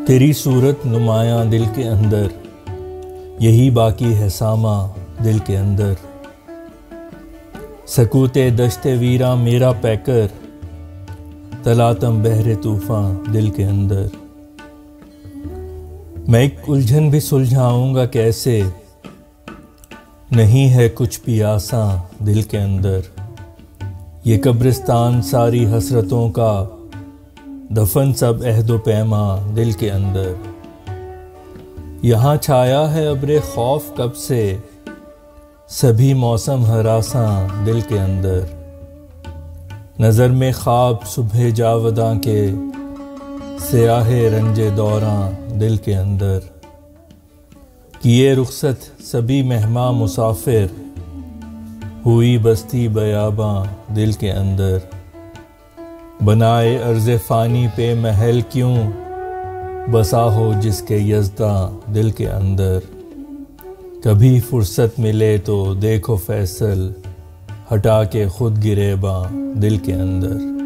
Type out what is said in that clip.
تیری صورت نمایاں دل کے اندر، یہی باقی ہے ساما دل کے اندر۔ سکوت دشت ویراں میرا پیکر، تلاتم بحر طوفاں دل کے اندر۔ میں ایک الجھن بھی سلجھاؤں گا کیسے، نہیں ہے کچھ بھی آساں دل کے اندر۔ یہ قبرستان ساری حسرتوں کا، دفن سب عہد و پیماں دل کے اندر۔ یہاں چھایا ہے ابر خوف کب سے، سبھی موسم ہراساں دل کے اندر۔ نظر میں خواب صبح جاوداں کے، سیاہ رنج دوراں دل کے اندر۔ کیے رخصت سبھی مہماں مسافر، ہوئی بستی بیاباں دل کے اندر۔ بنائے عرض فانی پہ محل کیوں، بسا ہو جس کے یزداں دل کے اندر۔ کبھی فرصت ملے تو دیکھو فیصل، ہٹا کے خود گریباں دل کے اندر۔